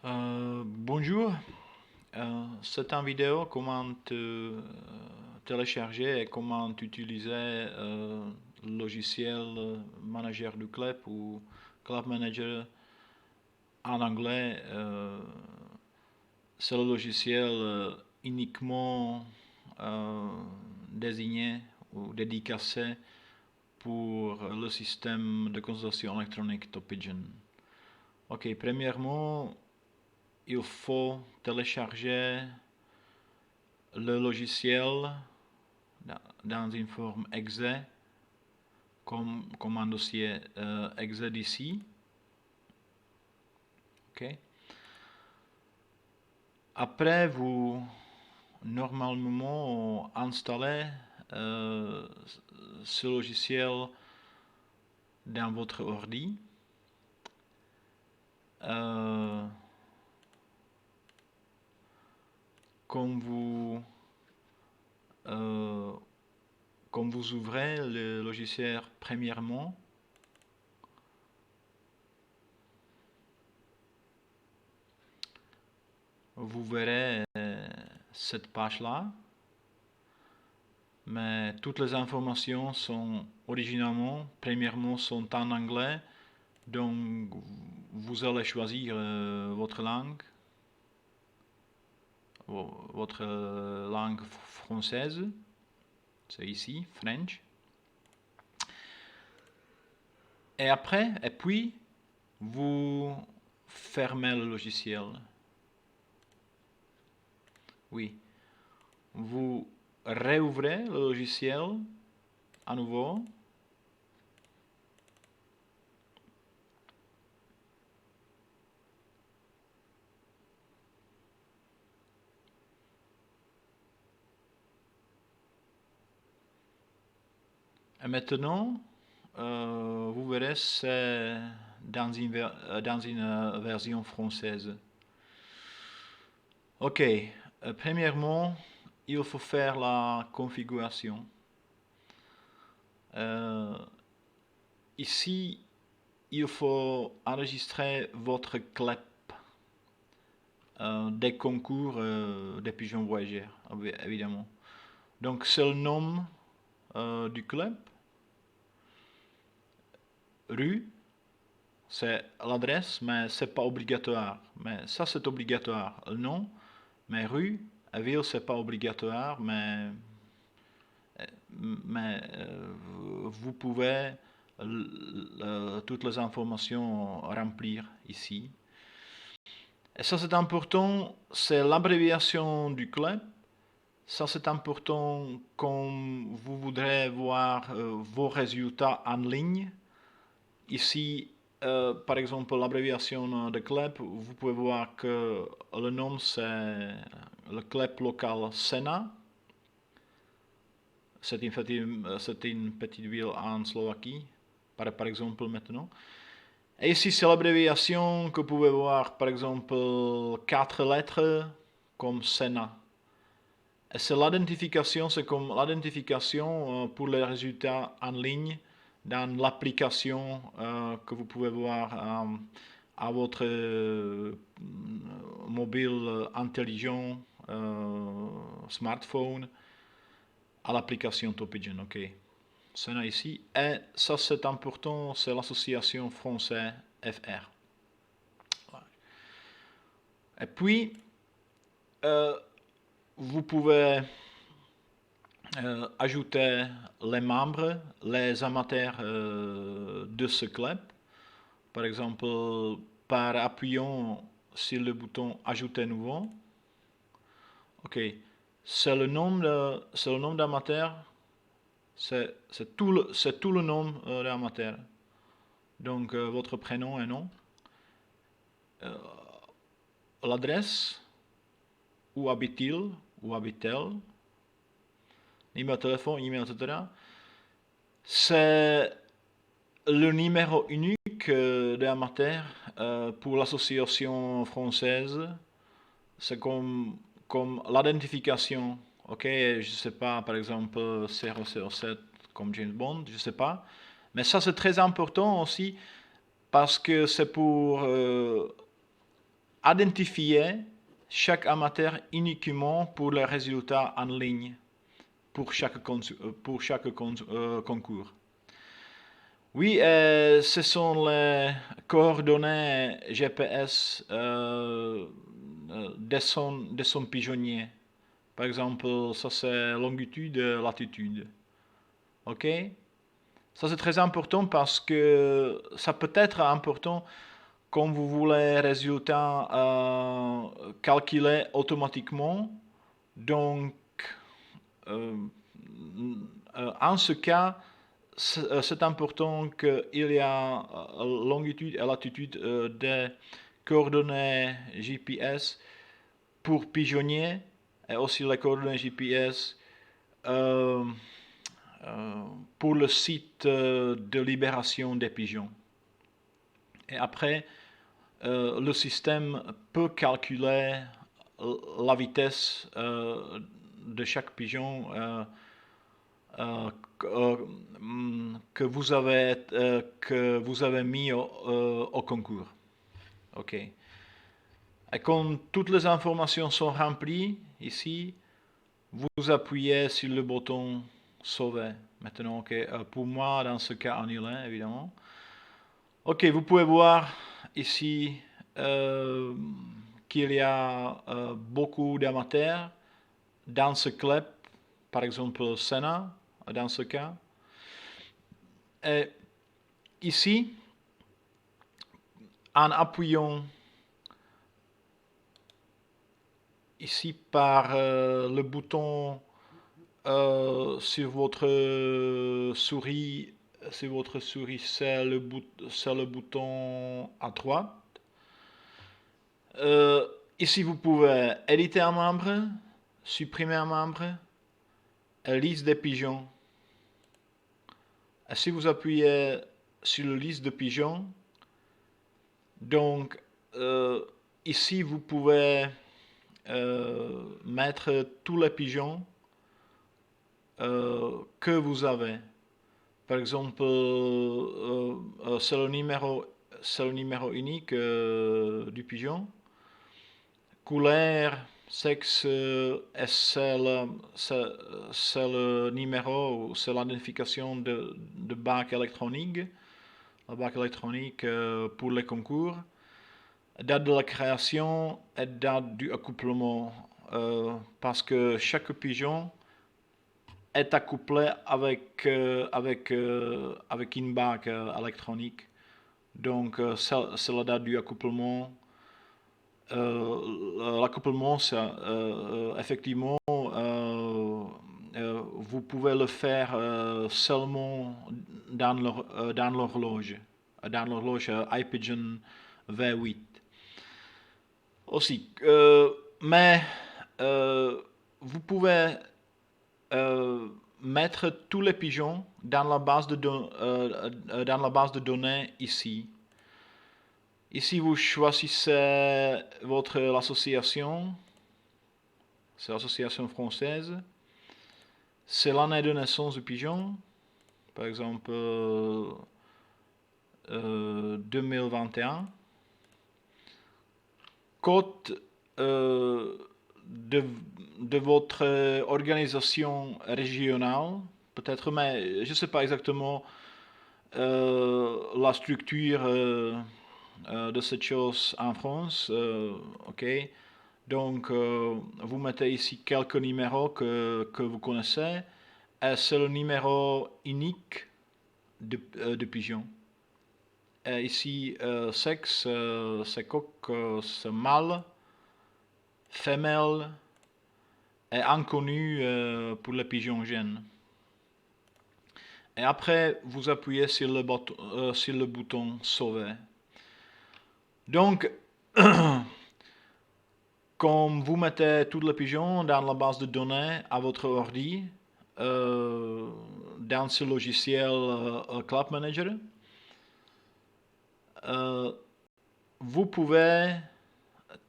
Bonjour, c'est une vidéo comment télécharger et comment utiliser le logiciel manager du club ou club manager en anglais. C'est le logiciel uniquement désigné ou dédicacé pour le système de consultation électronique TopPigeon. Ok, premièrement, il faut télécharger le logiciel dans une forme exe, comme un dossier exe d'ici. Okay. Après, vous normalement installez ce logiciel dans votre ordi. Quand vous ouvrez le logiciel premièrement, vous verrez cette page-là, mais toutes les informations sont originalement, premièrement, sont en anglais, donc vous allez choisir votre langue française, c'est ici, French. Et puis, vous fermez le logiciel. Oui. Vous réouvrez le logiciel à nouveau. Et maintenant, vous verrez, c'est dans une version française. Ok, premièrement, il faut faire la configuration. Ici, il faut enregistrer votre CLEP des concours des pigeons voyageurs, évidemment. Donc, c'est le nom du club. Rue, c'est l'adresse, mais c'est pas obligatoire. Mais ça, c'est obligatoire. Le nom, mais rue, la ville, c'est pas obligatoire, mais vous pouvez toutes les informations remplir ici. Et ça, c'est important, c'est l'abréviation du club. Ça, c'est important quand vous voudrez voir vos résultats en ligne. Ici, par exemple, l'abréviation de club, vous pouvez voir que le nom, c'est le club local Sena. C'est une petite ville en Slovaquie, par exemple, maintenant. Et ici, c'est l'abréviation que vous pouvez voir, par exemple, 4 lettres comme Sena. Et c'est l'identification, c'est comme l'identification pour les résultats en ligne dans l'application que vous pouvez voir à votre mobile intelligent, smartphone, à l'application TopPigeon. Ok, c'est là ici. Et ça, c'est important, c'est l'association française FR. Et puis, vous pouvez ajouter les membres, les amateurs de ce club. Par exemple, par appuyant sur le bouton Ajouter nouveau. Ok, c'est le nom d'amateur. C'est tout le nom d'amateur. Donc, votre prénom et nom. L'adresse, où habite-t-il, où habite-t-elle, numéro de téléphone, email, etc. C'est le numéro unique d'amateur pour l'association française. C'est comme l'identification. Ok, je sais pas, par exemple 007 comme James Bond, je sais pas. Mais ça, c'est très important aussi parce que c'est pour identifier chaque amateur uniquement pour les résultats en ligne, pour chaque concours. Oui, ce sont les coordonnées GPS de son pigeonnier. Par exemple, ça c'est longitude, latitude. Ok? Ça c'est très important parce que ça peut être important quand vous voulez résultats calculés automatiquement. Donc, en ce cas, c'est important qu'il y a longitude et latitude des coordonnées GPS pour pigeonnier et aussi les coordonnées GPS pour le site de libération des pigeons. Et après, le système peut calculer la vitesse de chaque pigeon que vous avez mis au concours. Ok. Et quand toutes les informations sont remplies ici, vous appuyez sur le bouton sauver. Maintenant, ok, pour moi, dans ce cas, annuler, évidemment. Ok, vous pouvez voir ici qu'il y a beaucoup d'amateurs dans ce club, par exemple Senna, dans ce cas. Et ici, en appuyant ici par le bouton sur votre souris, c'est le bouton à droite. Ici, vous pouvez éditer un membre, supprimer un membre, et liste des pigeons. Et si vous appuyez sur la liste de pigeons, donc ici, vous pouvez mettre tous les pigeons que vous avez. Par exemple, c'est le numéro unique du pigeon. Couleur, sexe, c'est le numéro, c'est l'identification de bac électronique. Le bac électronique pour les concours. Date de la création et date du accouplement. Parce que chaque pigeon est accouplé avec une bague électronique. Donc, c'est la date du accouplement. L'accouplement, c'est effectivement, vous pouvez le faire seulement dans l'horloge, iPigeon V8. Aussi, mais vous pouvez mettre tous les pigeons dans la base de données ici. Ici, vous choisissez l'association, c'est l'association française, c'est l'année de naissance du pigeon, par exemple 2021. Code de votre organisation régionale, peut-être, mais je ne sais pas exactement la structure de cette chose en France. Ok, donc vous mettez ici quelques numéros que vous connaissez, et c'est le numéro unique de pigeon. Et ici, sexe, c'est coq, c'est mâle, femelle et inconnu pour les pigeons jeunes. Et après, vous appuyez sur le bouton sauver. Donc, quand vous mettez tous les pigeons dans la base de données à votre ordi, dans ce logiciel Club Manager, vous pouvez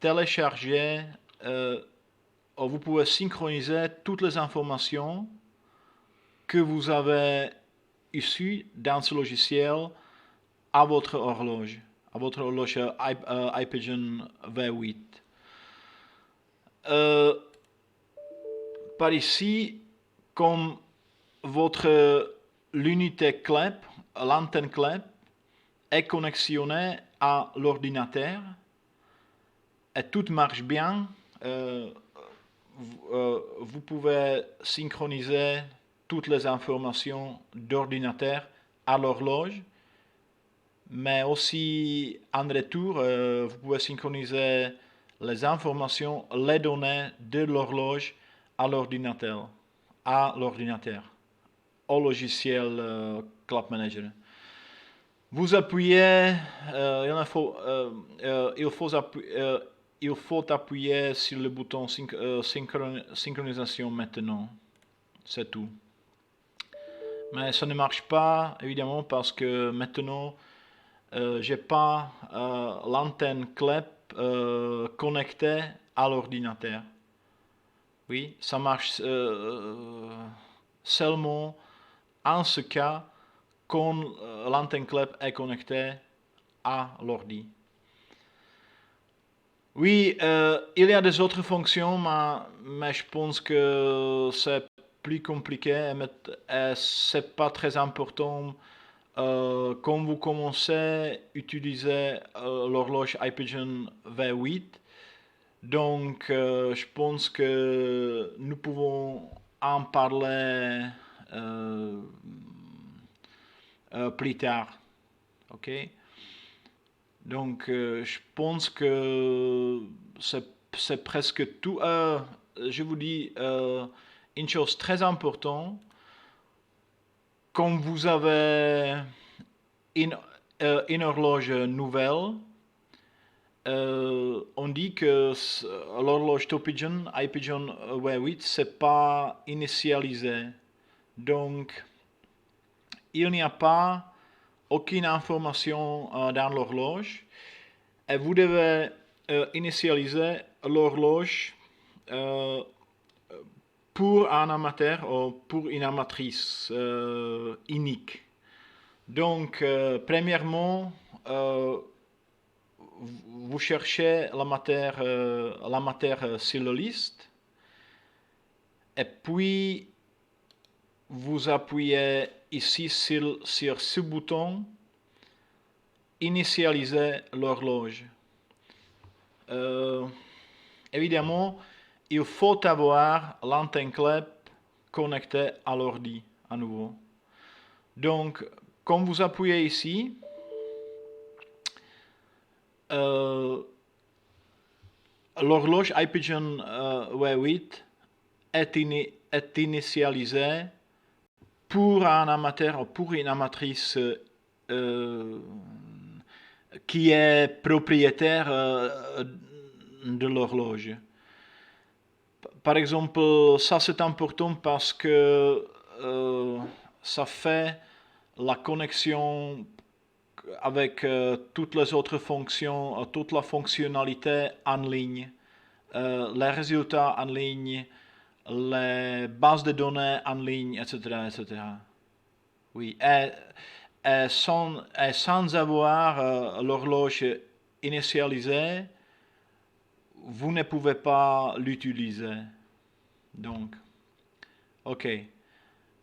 télécharger, vous pouvez synchroniser toutes les informations que vous avez issues dans ce logiciel à votre horloge, à votre horloge iPigeon V8. Par ici, comme votre l'unité clé, l'antenne clé, est connectionnée à l'ordinateur et tout marche bien, vous pouvez synchroniser toutes les informations d'ordinateur à l'horloge, mais aussi en retour, vous pouvez synchroniser les informations, les données de l'horloge à l'ordinateur, au logiciel Clock Manager. Vous appuyez, il faut appuyer sur le bouton synchronisation maintenant. C'est tout. Mais ça ne marche pas, évidemment, parce que maintenant, j'ai pas l'antenne clé connectée à l'ordinateur. Oui, ça marche seulement en ce cas quand l'antenne clé est connectée à l'ordi. Oui, il y a des autres fonctions, mais je pense que c'est plus compliqué et c'est pas très important quand vous commencez à utiliser l'horloge iPigeon V8. Donc, je pense que nous pouvons en parler plus tard. Ok? Donc, je pense que c'est presque tout. Je vous dis une chose très importante. Quand vous avez une horloge nouvelle, on dit que l'horloge iPigeon V8 c'est pas initialisé. Donc, il n'y a pas aucune information dans l'horloge et vous devez initialiser l'horloge pour un amateur ou pour une amatrice unique. Donc, premièrement, vous cherchez la matière sur la liste et puis vous appuyez ici sur ce bouton initialiser l'horloge. Évidemment, il faut avoir l'antenne clé connectée à l'ordi à nouveau. Donc, quand vous appuyez ici, l'horloge iPigeon V8 est initialisée pour un amateur ou pour une amatrice qui est propriétaire de l'horloge. Par exemple, ça c'est important parce que ça fait la connexion avec toutes les autres fonctions, toute la fonctionnalité en ligne, les résultats en ligne, les bases de données en ligne, etc. etc. Oui, et sans avoir l'horloge initialisée, vous ne pouvez pas l'utiliser. Donc, ok.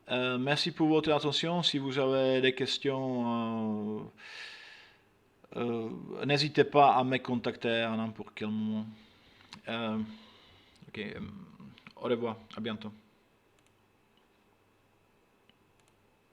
Merci pour votre attention. Si vous avez des questions, n'hésitez pas à me contacter à n'importe quel moment. Ok, au revoir, à bientôt.